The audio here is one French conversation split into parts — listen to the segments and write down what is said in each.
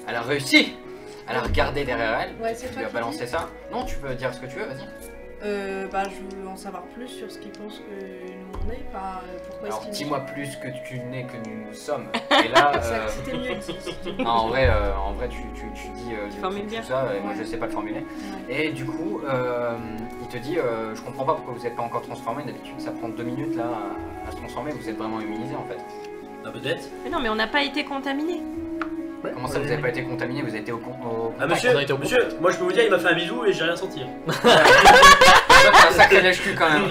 Elle a réussi. Elle a regardé derrière elle. Ouais, c'est Tu toi lui as qui balancé dis. ça. Non, tu peux dire ce que tu veux, vas-y. Bah, je veux en savoir plus sur ce qu'ils pensent que nous on est. Enfin, pourquoi Alors est-ce qu'ils dis-moi plus que tu n'es que nous sommes. Et là, C'était mieux dit. non, en vrai, tu dis formules bien. tout ça, et moi je sais pas le formuler. Et du coup, il te dit, je comprends pas pourquoi vous n'êtes pas encore transformé. D'habitude, ça prend 2 minutes là à se transformer. Vous êtes vraiment immunisé en fait. Ah, peut-être. Mais non, mais on n'a pas été contaminés. Comment ça, vous n'avez pas été contaminé? Vous avez été au Ah, monsieur, on a été au monsieur, moi je peux vous dire, il m'a fait un bisou et j'ai rien senti. Toi, t'es un sacré lèche-cul quand même.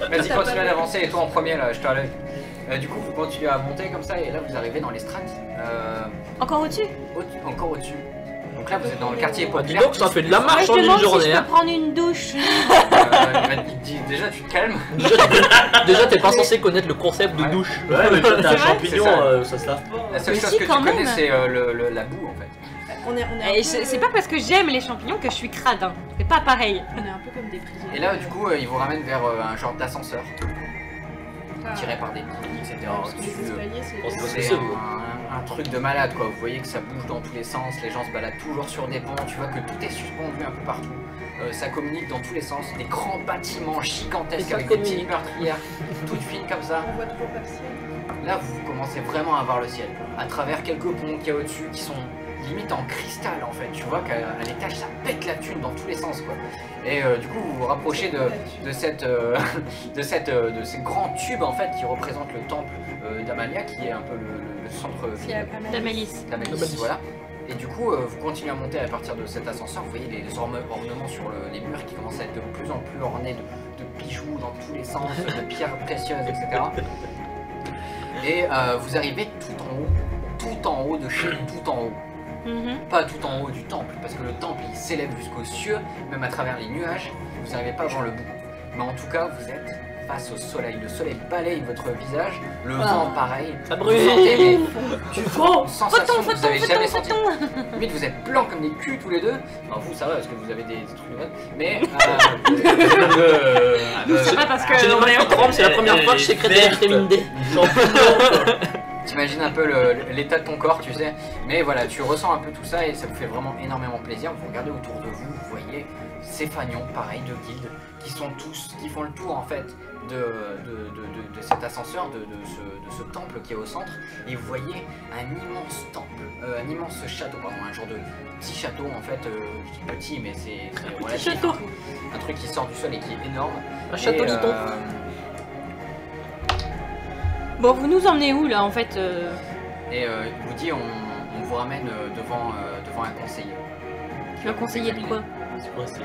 Vas-y, T'as continue pas d'avancer et toi en premier là, je te relève. Du coup, vous continuez à monter comme ça et là vous arrivez dans les strates. Encore au-dessus? Encore au-dessus. Donc là vous êtes dans le quartier Ah, dis populaire. donc, ça fait de la Ouais, marche je en une demande si journée. je peux Hein. prendre une douche. Il te dit déjà tu te calmes. Déjà, t'es pas censé connaître le concept de Ouais. douche. Ouais, mais quand t'as un C'est vrai champignon, C'est ça se lave pas. La seule Mais chose si, que tu quand connais même. c'est la boue en fait. On est un Et peu- c'est pas parce que j'aime les champignons que je suis crade. Hein. C'est pas pareil. On est un peu comme des prisonniers. Et là du coup il vous ramène vers un genre d'ascenseur Ah. tiré par des piles, etc. Ouais, parce que les Au-dessus, escaliers, c'est. on se voit ce que c'est c'est, vous. un truc de malade quoi, vous voyez que ça bouge dans tous les sens, les gens se baladent toujours sur des ponts, tu vois que tout est suspendu un peu partout. Ça communique dans tous les sens, des grands bâtiments gigantesques Et ça avec des petites communique. meurtrières toutes fines comme ça. On voit toujours pas le ciel. Là vous commencez vraiment à voir le ciel, à travers quelques ponts qu'il y a au-dessus qui sont limite en cristal en fait, tu vois qu'à l'étage ça pète la thune dans tous les sens quoi. Et du coup vous vous rapprochez de ces grands tubes en fait qui représentent le temple d'Amalia qui est un peu le centre C'est à D'Amalis. d'Amalis, D'Amalis. voilà. Et du coup vous continuez à monter à partir de cet ascenseur, vous voyez les ornements sur les murs qui commencent à être de plus en plus ornés de bijoux dans tous les sens, de pierres précieuses, etc. Et vous arrivez tout en haut de chez tout en haut. Mhm. Pas tout en haut du temple, parce que le temple il s'élève jusqu'aux cieux, même à travers les nuages, vous n'arrivez pas à voir le bout. Mais en tout cas, vous êtes face au soleil. Le soleil balaye votre visage, le vent pareil. Ça Vous brûle. sentez mais, Tu vends une sensation que vous avez jamais photon, sentie. Limite, vous êtes blancs comme des culs tous les deux. Enfin, vous, ça va parce que vous avez des trucs de mode. Mais. C'est pas parce que. J'ai les on mains est- qui tremblent, c'est la première fois que je sécrète de la vitamine D. T'imagines un peu l'état de ton corps, tu sais. Mais voilà, tu ressens un peu tout ça et ça vous fait vraiment énormément plaisir. Vous regardez autour de vous, vous voyez ces fagnons, pareil, de guildes, qui sont tous, qui font le tour en fait de cet ascenseur, de ce temple qui est au centre. Et vous voyez un immense temple, un immense château, pardon, un genre de petit château en fait, je dis petit, mais c'est relatif. château. Un truc qui sort du sol et qui est énorme. Un château Et, liton. Bon, vous nous emmenez où là en fait Il vous dit, on vous ramène devant un conseiller. Tu vas conseiller de quoi? C'est quoi, c'est...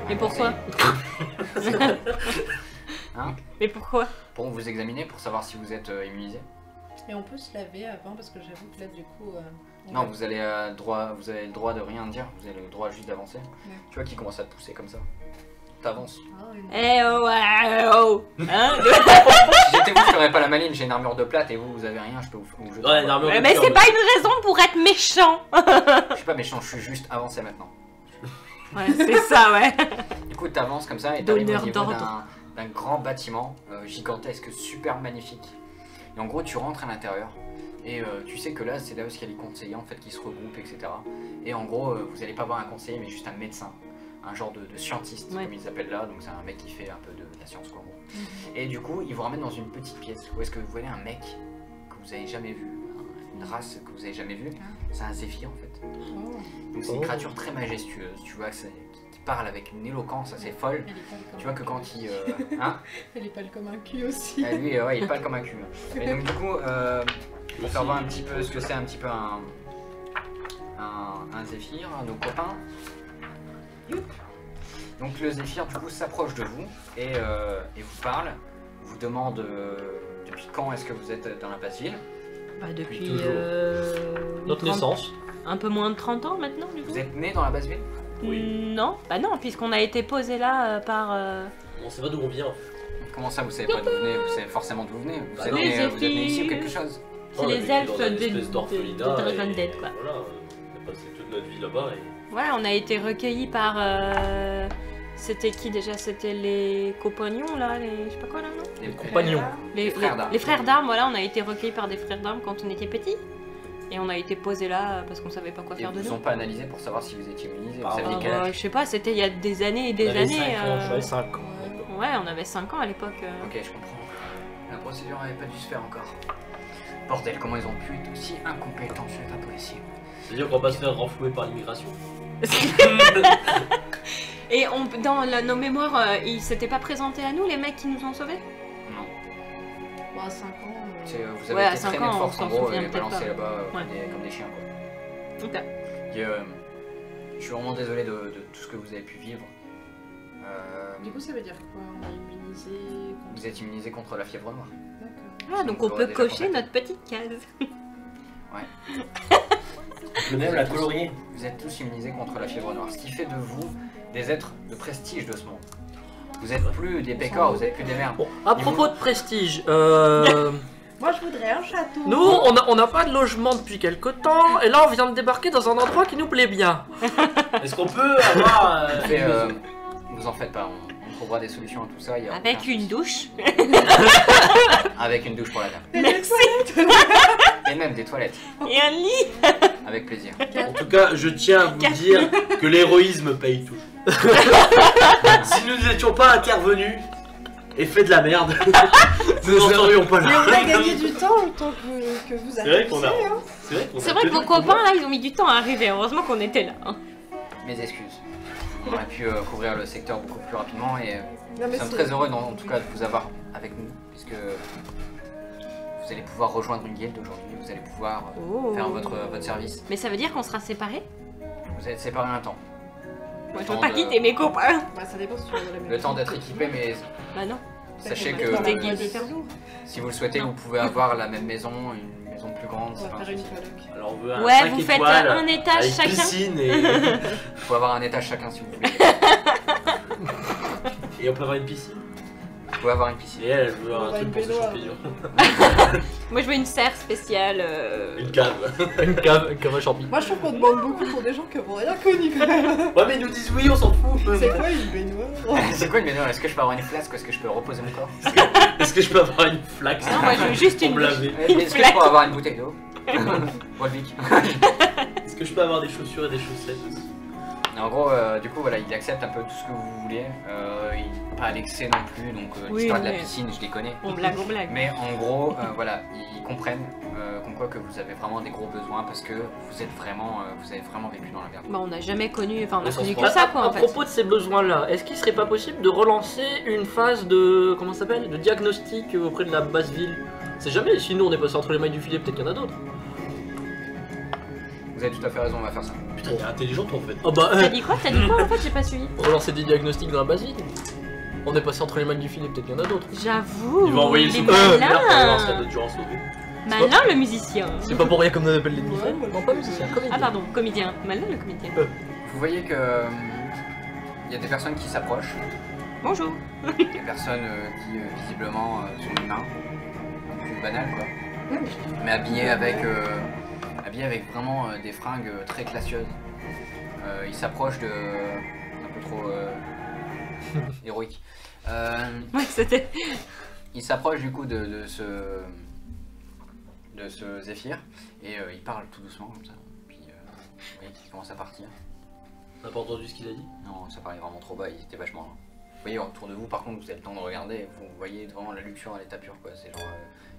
Mais pourquoi? Hein? Mais pourquoi? Pour vous examiner, pour savoir si vous êtes immunisé. Et on peut se laver avant parce que j'avoue que là du coup. on Non, va- vous avez le droit de rien dire, vous avez le droit juste d'avancer. Ouais. Tu vois qu'il commence à te pousser comme ça. T'avances. Ah, oui, non. Eh oh, oh. Hein? Si j'étais vous, je ferais pas la maline, j'ai une armure de plate et vous avez rien, je peux vous jeter. Ouais, une armure de Mais pierre, c'est pas une raison pour être méchant. Je suis pas méchant, je suis juste avancé maintenant. Ouais, c'est ça, ouais. Du coup, t'avances comme ça et t'arrives Donneur au niveau d'ordre. d'un grand bâtiment gigantesque, super magnifique. Et en gros, tu rentres à l'intérieur et tu sais que là, c'est là où il y a les conseillers en fait qui se regroupent, etc. Et en gros, vous allez pas voir un conseiller, mais juste un médecin, un genre de scientiste Ouais. comme ils appellent là. Donc c'est un mec qui fait un peu de la science quoi. En gros. Et du coup, il vous ramène dans une petite pièce où est-ce que vous voyez un mec que vous avez jamais vu, une race que vous avez jamais vue. C'est un zéphyr en fait. Oh, Donc c'est une créature très majestueuse, tu vois, qui parle avec une éloquence assez folle. elle est pâle comme Tu vois un que cul. quand il... hein Elle est pâle comme un cul aussi. Ah, lui, ouais, il est pas comme un cul. Et donc du coup, pour faire voir un petit peu ce que c'est un petit peu un zéphyr, nos copains. Donc le zéphyr du coup s'approche de vous et vous parle, vous demande depuis quand est-ce que vous êtes dans la basse-ville. Bah depuis Toujours. Notre 30 naissance. un peu moins de 30 ans maintenant du coup. Vous êtes né dans la basse-ville? Non, bah non, puisqu'on a été posé là par... On sait pas d'où on vient. Comment ça vous savez pas d'où vous venez? Vous savez forcément d'où vous venez. Vous, Bah êtes non. né, vous êtes né ici ou Zéphyr. quelque chose? C'est On a les vécu elfes dans une de espèce d'orphelinat Dragon et Dead quoi. Voilà, on a passé toute notre vie là-bas et... Ouais, on a été recueillis par... C'était qui déjà? C'était les compagnons là, les... je sais pas quoi là, non? Les Compagnons. Les frères d'armes. Les frères d'armes, voilà, on a été recueillis par des frères d'armes quand on était petits. Et on a été posé là parce qu'on savait pas quoi Ils faire de vous nous. ont pas analysé pour savoir si vous étiez immunisé. Vous Ah, saviez quel âge? Je sais pas, c'était il y a des années et des On avait années. 5 ans, J'avais 5 ans. Ouais, on avait 5 ans à l'époque. Ok, je comprends. La procédure n'avait pas dû se faire encore. Bordel, comment ils ont pu être aussi incompétents, c'est pas possible. C'est-à-dire qu'on va pas se faire renflouer par l'immigration. Et dans nos mémoires, ils s'étaient pas présentés à nous, les mecs qui nous ont sauvés? Non. Bon, à 5 ans. Vous avez Ouais, à été 5 traînés de ans, force on en s'en gros souvient et peut-être balancés pas. là-bas Ouais. comme des chiens quoi. Ok. Et, je suis vraiment désolé de tout ce que vous avez pu vivre. Du coup, ça veut dire quoi? On est immunisé contre... Vous êtes immunisé contre la fièvre noire. D'accord. Ah, donc Vous on l'aurez peut déjà cocher contacté. notre petite case. Je peux même la colorier. Vous êtes tous immunisés contre la fièvre noire, ce qui fait de vous des êtres de prestige de ce monde. Vous êtes plus des pécores, vous êtes plus des merdes. Bon, à propos de prestige, Moi, je voudrais un château. nous, on n'a pas de logement depuis quelque temps, et là, on vient de débarquer dans un endroit qui nous plaît bien. Est-ce qu'on peut avoir. Mais, vous en faites pas, on trouvera des solutions à tout ça. Il y a Avec aucun une souci. douche. Avec une douche pour la dame. Merci. Et même des toilettes, Et un lit. avec plaisir. En tout cas, je tiens à vous dire que l'héroïsme paye toujours. Si nous n'étions pas intervenus et fait de la merde, nous n'en serions pas Mais on a là. gagné du temps le temps que vous C'est avez vrai qu'on a. poussé, hein. C'est vrai que vos copains là, ils ont mis du temps à arriver. Heureusement qu'on était là. hein. Mes excuses. On aurait pu couvrir le secteur beaucoup plus rapidement et Non, nous mais sommes c'est- très heureux en tout cas de vous avoir avec nous, puisque vous allez pouvoir rejoindre une guilde aujourd'hui, vous allez pouvoir Oh. faire votre service. Mais ça veut dire qu'on sera séparés? Vous êtes séparés un temps. Moi, je temps veux pas de- quitter mes copains. Bah, ça dépend si tu veux dans la même Le temps ville. d'être équipé, mais Bah non. sachez Dans que la Des même guildes ville. différentes. si vous le souhaitez, vous pouvez avoir la même maison, une maison plus grande. On c'est va pas un faire une souci. coloc. Alors on veut un Ouais, 5 vous faites étoiles un étage avec chacun. piscine et... Vous pouvez avoir un étage chacun si vous voulez. et on peut avoir une piscine. Vous pouvez avoir une piscine. Et elle veut On un va truc une pour ses baignoire. champignons. Moi, je veux une serre spéciale. Une cave. Une cave à champignons. Moi, je trouve qu'on demande beaucoup pour des gens qui n'ont rien connu quand même. Ouais mais ils nous disent oui, on s'en fout. C'est quoi une baignoire? C'est quoi une baignoire? Est-ce que je peux avoir une flasque ou est-ce que je peux reposer mon corps? Est-ce que je peux avoir une flaque Non, moi, je veux juste pour une me laver? Est-ce que je peux avoir une bouteille d'eau? Volvic. Est-ce que je peux avoir des chaussures et des chaussettes aussi? En gros, du coup, voilà, il accepte un peu tout ce que vous voulez. Pas à l'excès non plus, donc Oui, l'histoire de la mais- piscine, je les connais. On blague, on blague. Mais en gros, voilà, ils comprennent comme quoi que vous avez vraiment des gros besoins parce que vous êtes vraiment, vous avez vraiment vécu dans la merde. Bah, on n'a jamais connu. Enfin, on a Mais ça connu se que prend. ça, quoi, À en fait. propos de ces besoins-là, est-ce qu'il serait pas possible de relancer une phase de. Comment ça s'appelle? De diagnostic auprès de la basse ville? C'est jamais, sinon on est passé entre les mailles du filet, peut-être qu'il y en a d'autres. Vous avez tout à fait raison, on va faire ça. Putain, il est intelligent toi en fait. Ah bah, T'as dit quoi? T'as dit quoi, en fait? J'ai pas suivi. relancer des diagnostics dans la basse ville. On est passé entre les mailles du filet, peut-être qu'il y en a d'autres. J'avoue. Il va envoyer le les super pour voir s'il y a malins. d'autres gens à sauver. Malin, le musicien. C'est pas pour rien comme on appelle les demi-frères. Ouais, Non, pas musicien, comédien. Ah, pardon, comédien. Malin, le comédien. Vous voyez que il y a des personnes qui s'approchent, Bonjour. des personnes qui visiblement sont humains, donc plus banal quoi, mais habillées avec vraiment des fringues très classieuses. Ils s'approchent de un peu trop héroïque. Ouais, c'était. Il s'approche du coup de ce Zéphyr et il parle tout doucement comme ça. Puis vous voyez qu'il commence à partir. T'as pas entendu ce qu'il a dit? Non, ça paraît vraiment trop bas, il était vachement loin. Vous voyez autour de vous par contre, vous avez le temps de regarder, vous voyez vraiment la luxure à l'état pur quoi. C'est genre,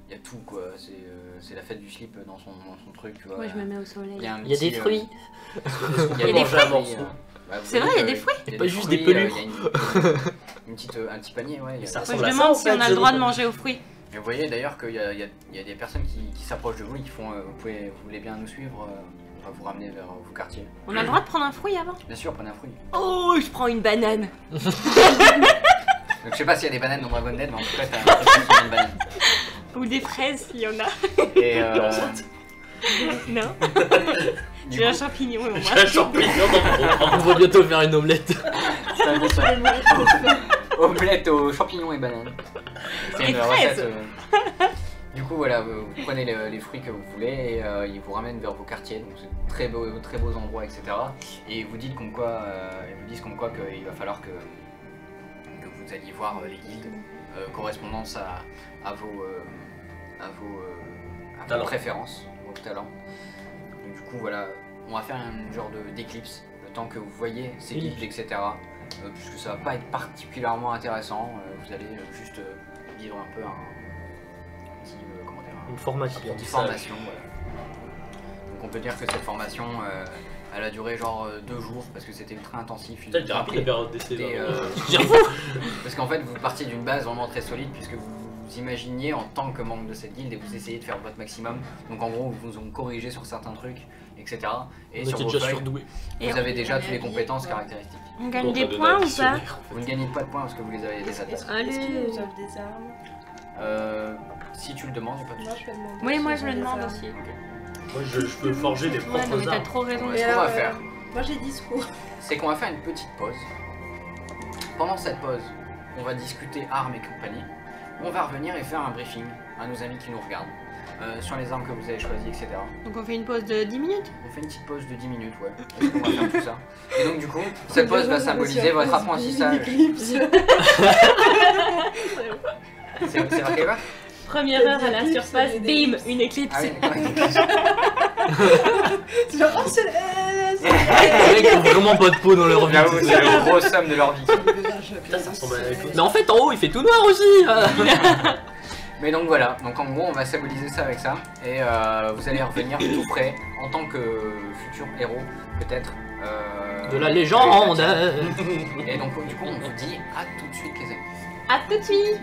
il y a tout quoi, c'est la fête du slip dans son truc. Tu vois. Moi, je me mets au soleil. Il y a, un Il y a des petit, fruits. il y a des des fruits. fruits. C'est vrai, il y a des fruits. Il y a Pas des juste fruits, des pelures. il y a un petit panier, ouais. il y a- Ça Moi, ressemble je à ça, demande en si fait, on a c'est le droit de drôle. manger aux fruits. Et vous voyez d'ailleurs qu'il y a des personnes qui s'approchent de vous et qui font vous voulez bien nous suivre, on va vous ramener vers vos quartiers. On a le droit de prendre un fruit avant? Bien sûr, prenez un fruit. Oh, je prends une banane. Donc je sais pas s'il y a des bananes dans Dragon Dead, mais en tout cas t'as l'impression qu'il y a une banane. Ou des fraises, s'il y en a. Et Non, du j'ai un coup, champignon et on J'ai un champignon dans mon On va bientôt faire une omelette. c'est un dessin. Omelette aux champignons et bananes. C'est Et une fraises. recette. Du coup voilà, vous prenez les fruits que vous voulez et ils vous ramènent vers vos quartiers, donc c'est très beaux endroits, etc. Et ils vous disent comme quoi, qu'il va falloir que vous alliez voir les guildes correspondance à vos Talents. préférences, vos talents. Donc, du coup, voilà, on va faire un genre d'éclipse, le temps que vous voyez ces Oui. guildes, etc. Puisque ça va pas être particulièrement intéressant, vous allez juste vivre un peu un petit, comment dire, Une formation. une petite formation. Voilà. Donc on peut dire que cette formation, elle a duré genre 2 jours parce que c'était ultra intensif. Putain, il était rapide la période d'essai. C'était, vraiment. parce qu'en fait vous partiez d'une base vraiment très solide puisque vous imaginiez en tant que membre de cette guilde et vous essayez de faire votre maximum. Donc en gros vous ont corrigé sur certains trucs, etc. Et On sur était vos déjà feuilles, surdoué. vous avez déjà on est toutes les habillé, compétences quoi. caractéristiques. On gagne des points ou pas? Vous ne gagnez pas de points parce que vous les avez déjà Est-ce attaqués. qu'il Allez. nous offre des armes? Si tu le demandes, il n'y a pas de Moi, souci. je peux demander. Oui, moi s'ils je ont le des demande armes. aussi. Moi, je peux forger mes Ouais, non, mais propres t'as armes. trop raison. Ouais. Et Ce qu'on va alors, faire. Moi, j'ai discours. C'est qu'on va faire une petite pause. Pendant cette pause, on va discuter armes et compagnie. On va revenir et faire un briefing à nos amis qui nous regardent sur les armes que vous avez choisies, etc. Donc on fait une pause de 10 minutes. On fait une petite pause de 10 minutes, ouais. Parce qu'on va faire tout ça. Et donc du coup, cette pause va symboliser votre apprentissage. C'est marqué quoi? Première heure à la Éclipse, surface, des bim, éclipses. une éclipse. Ah oui, d'accord. C'est genre, oh, c'est Les mecs ont vraiment pas de peau dans leur vie. J'avoue, c'est le gros somme de leur vie. Putain, ça ressemble à la écoute. Mais en fait, en haut, il fait tout noir aussi. Mais donc voilà, donc en gros on va symboliser ça avec ça et vous allez revenir tout près en tant que futur héros peut-être De la légende. Et donc du coup on vous dit à tout de suite les amis. À tout de suite.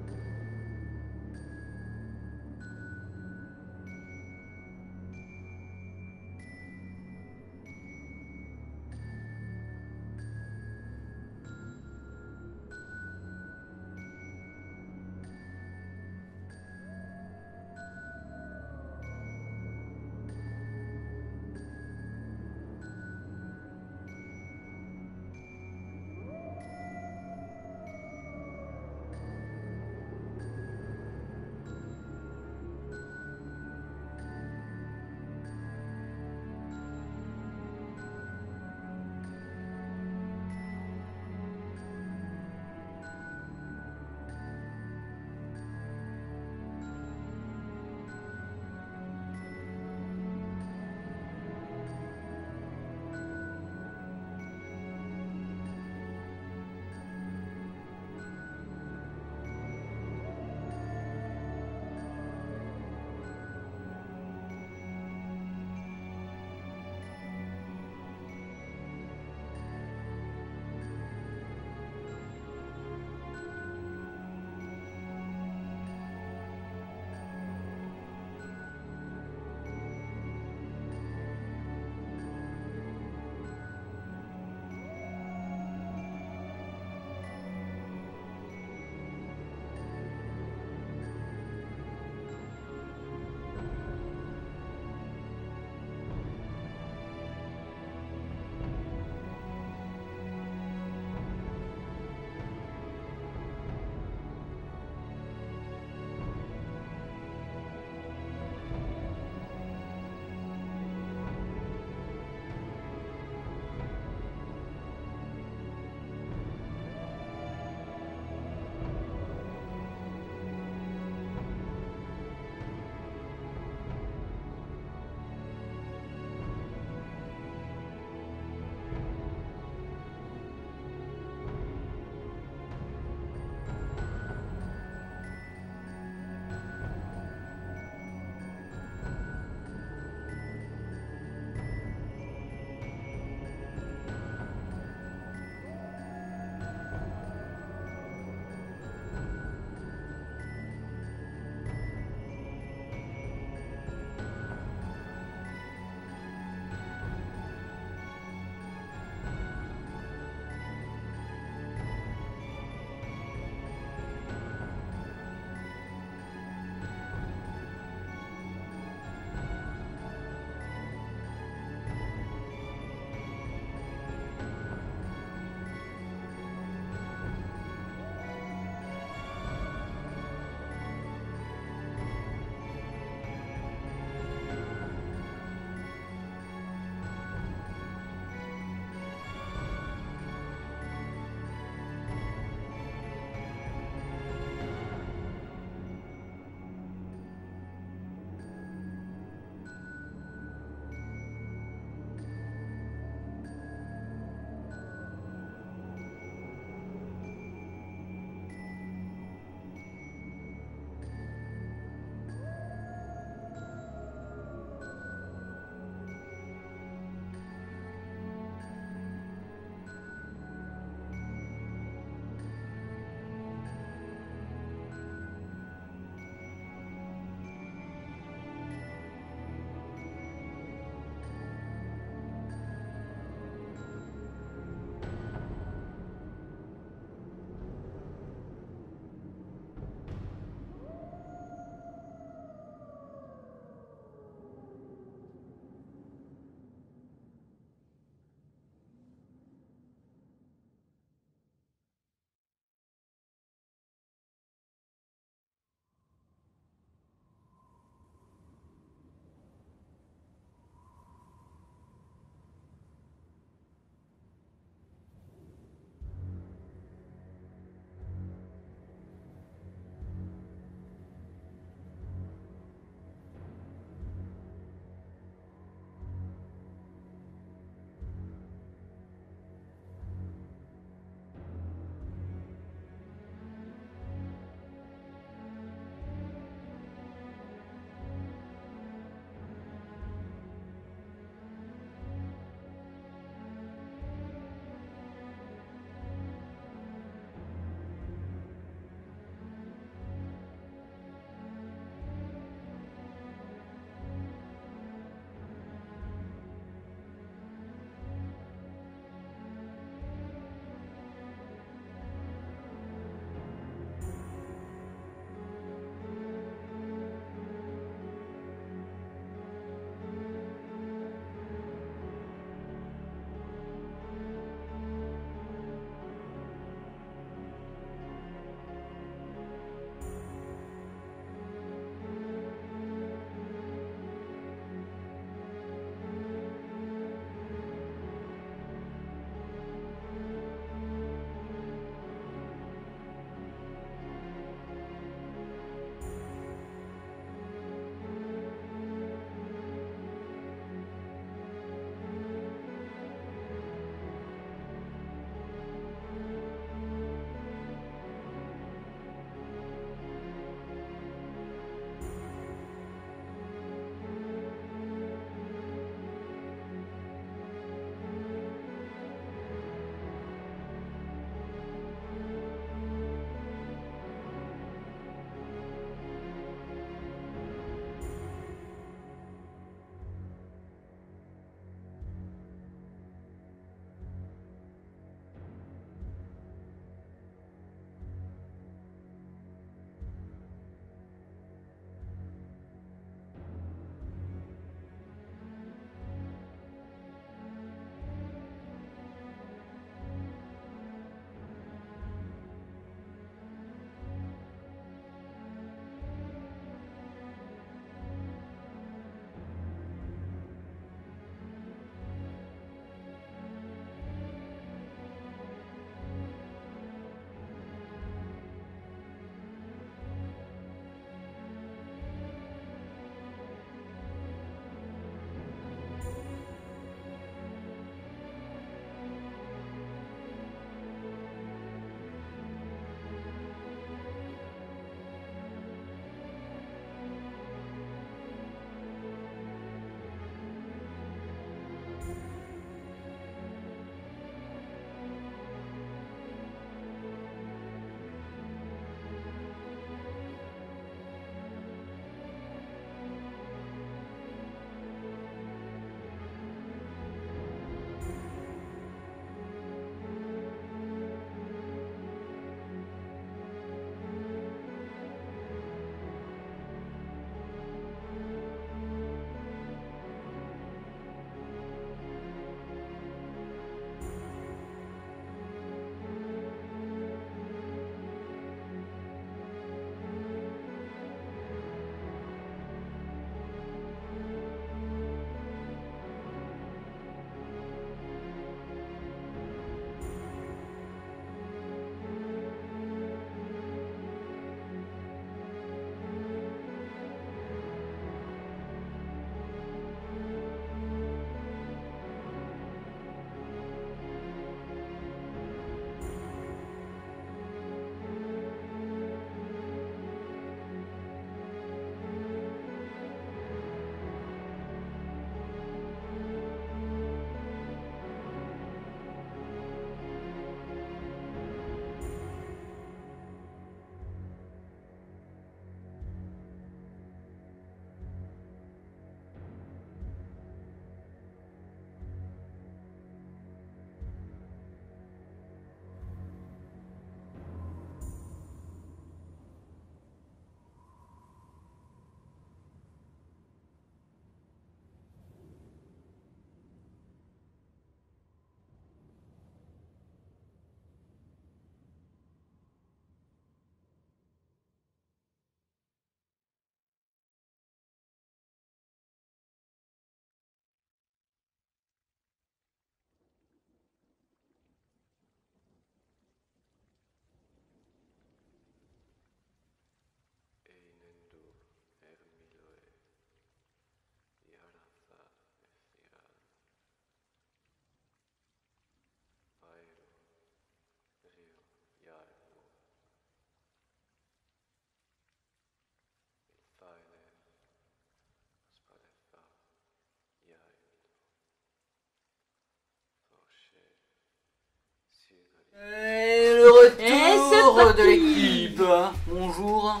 Et le c'est retour parti. de l'équipe. Bonjour.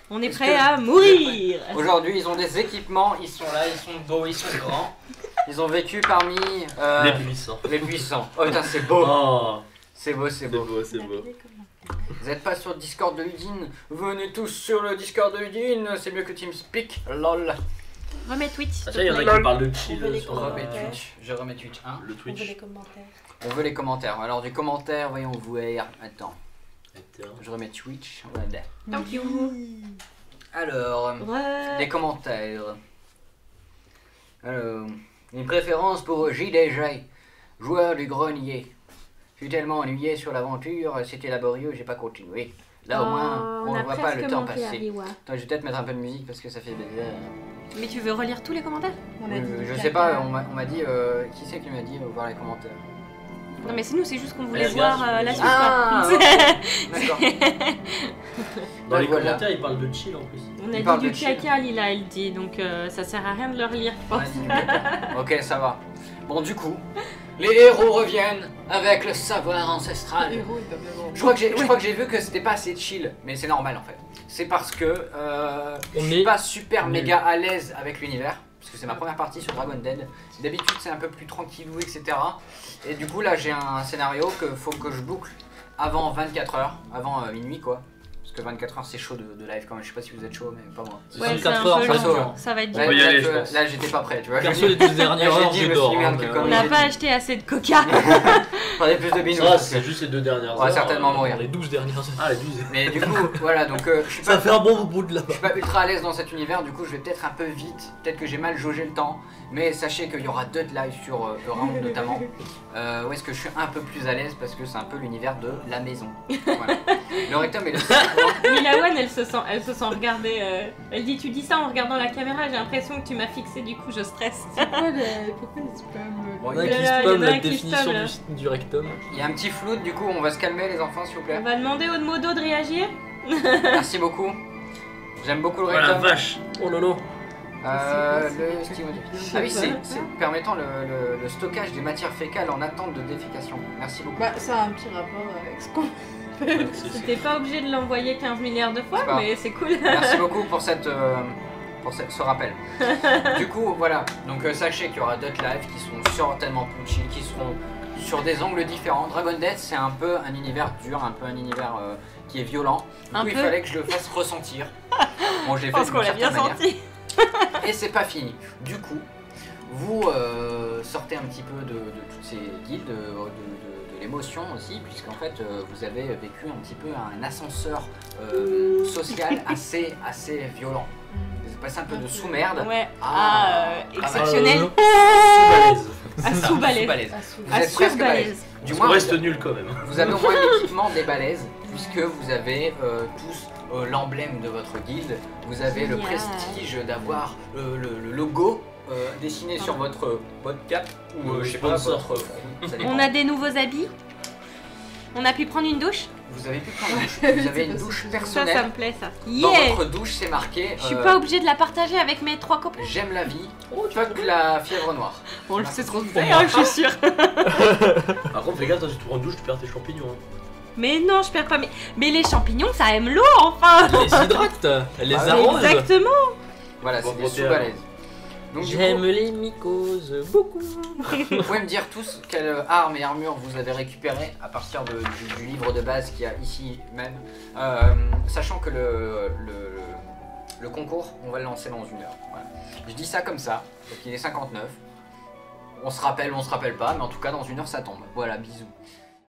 On est Est-ce prêt que- à mourir. Aujourd'hui, ils ont des équipements, ils sont là, ils sont beaux, ils sont grands. Ils ont vécu parmi Les puissants. les puissants. Oh putain, c'est beau. Oh, C'est beau, c'est c'est beau. beau, c'est beau. Vous êtes pas sur le Discord de Udine? Venez tous sur le Discord de Udine, c'est mieux que TeamSpeak, lol. Remets Twitch. Ah, s'il ça, il y en te a plaît. qui parlent de On chill veut les sur Remets commentaires. Twitch, je remets Twitch 1. le On veut Twitch. les commentaires. On veut les commentaires, alors des commentaires, voyons voir. Attends, Attends. je remets Twitch, voilà. Thank you. Alors, Ouais. des commentaires. Alors, une préférence pour JDJ, joueur du grenier. Je suis tellement ennuyé sur l'aventure, c'était laborieux, j'ai pas continué. Là au moins, on a ne voit pas le presque temps manqué passer. Ariwa. Attends, je vais peut-être mettre un peu de musique parce que ça fait bizarre. Mais tu veux relire tous les commentaires? On a dit Je caca. sais pas, on m'a dit, qui c'est qui m'a dit voir les commentaires? Non mais c'est nous, c'est juste qu'on voulait Regarde, voir la je- suite. Ah, quoi. D'accord. Dans les Voilà. commentaires, ils parlent de chill en plus. On Il a parle dit de du chill. caca, Lila, elle dit, donc ça sert à rien de le relire, je pense. Ouais, dis caca. Ok, ça va. Bon, du coup, les héros reviennent avec le savoir Les ancestral. héros, ils peuvent l'avoir. Je crois que j'ai vu que c'était pas assez chill, mais c'est normal en fait. C'est parce que je On suis est pas super nul. méga à l'aise avec l'univers, parce que c'est ma première partie sur Dragon Dead. D'habitude c'est un peu plus tranquillou, etc. Et du coup là j'ai un scénario que faut que je boucle avant 24 heures, avant minuit quoi. Parce que 24 heures c'est chaud de live quand même, je sais pas si vous êtes chaud mais pas moi. C'est Ouais, c'est 64 un heures, peu ça se long. tient. Ça va être Là, peut y dur. aller, là, je tu vois, pense. là, j'étais pas prêt tu vois. Perso, les 12 dernières Là, j'ai heures, dit, j'ai je me dors. suis mis un hein, petit mais comme On j'ai n'a dit. pas acheté assez de coca. Prenez plus de binous. Ça, c'est juste les 2 dernières On va heures. certainement mourir. Dans les 12 dernières heures. Ah, les 12. Mais du coup voilà donc je suis Ça pas fait un bon bout de là-bas. Je suis pas ultra à l'aise dans cet univers, du coup je vais peut-être un peu vite, peut-être que j'ai mal jaugé le temps, mais sachez qu'il y aura 2 lives sur le round notamment, où est-ce que je suis un peu plus à l'aise parce que c'est un peu l'univers de la maison. Voilà. Le rectum est le Lila One, elle se sent regardée. Elle dit, tu dis ça en regardant la caméra, j'ai l'impression que tu m'as fixé, du coup je stresse. Pourquoi les spams Bon, Il y en a il y qui en a spam un la qui définition spam, du rectum. Il y a un petit flou, du coup on va se calmer les enfants s'il vous On plaît. va demander au Modo de réagir. Merci beaucoup. J'aime beaucoup le Oh la rectum. vache. Oh lolo. Le stimuli. Ah oui, c'est permettant le stockage des matières fécales en attente de défécation. Merci beaucoup. Bah, ça a un petit rapport avec ce qu'on fait. T'es pas obligé de l'envoyer 15 milliards de fois, C'est pas mais c'est cool. Merci beaucoup pour ce rappel. Du coup, voilà. Donc sachez qu'il y aura d'autres lives qui sont certainement punchy, qui seront sur des angles différents. Dragon Dead, c'est un peu un univers dur, un peu un univers qui est violent. Du Un coup, il peu. fallait que je le fasse ressentir. Bon, je l'ai Je fait pense d'une qu'on l'a bien certaine manière. senti. Et c'est pas fini. Du coup, vous sortez un petit peu de toutes ces guildes, de l'émotion aussi, puisqu'en fait vous avez vécu un petit peu un ascenseur social assez violent. Vous êtes passé un peu de sous-merde Ouais. à Exceptionnel. Sous-balèze. À ça, sous-balèze. sous-balèze. Ah, sous- Vous À êtes presque balèze. sur-balèze. Du On moins, reste nul quand même. vous avez au moins l'équipement des balaises, puisque vous avez tous l'emblème de votre guilde, vous avez le Génial. prestige d'avoir le logo dessiné sur votre cap ou Le je sais pas, sponsor. votre front. Ça dépend. On a des nouveaux habits. On a pu prendre une douche. Vous avez pu prendre une douche. Vous avez une douche Ça personnelle. me plaît, ça. Dans Yeah. votre douche, c'est marqué Je suis pas obligée de la partager avec mes 3 copains. j'aime la vie, fuck la fièvre noire. On le sait trop Pour bien, moi. je suis sûre. Par contre, fais gaffe, si tu prends une douche, tu perds tes champignons. Hein. Mais non, je perds pas mes... Mais les champignons, ça aime l'eau, enfin. Elle les hydrate, elle les Ah oui. arrose. Exactement. Voilà, Bon, c'est des bon, sous-balaises. Donc du J'aime coup, les mycoses beaucoup. vous pouvez me dire tous quelles armes et armures vous avez récupérées à partir du livre de base qu'il y a ici même. Sachant que le concours, on va le lancer dans 1 heure. Voilà. Je dis ça comme ça, parce qu'il est 59. On se rappelle pas, mais en tout cas dans 1 heure ça tombe. Voilà, bisous.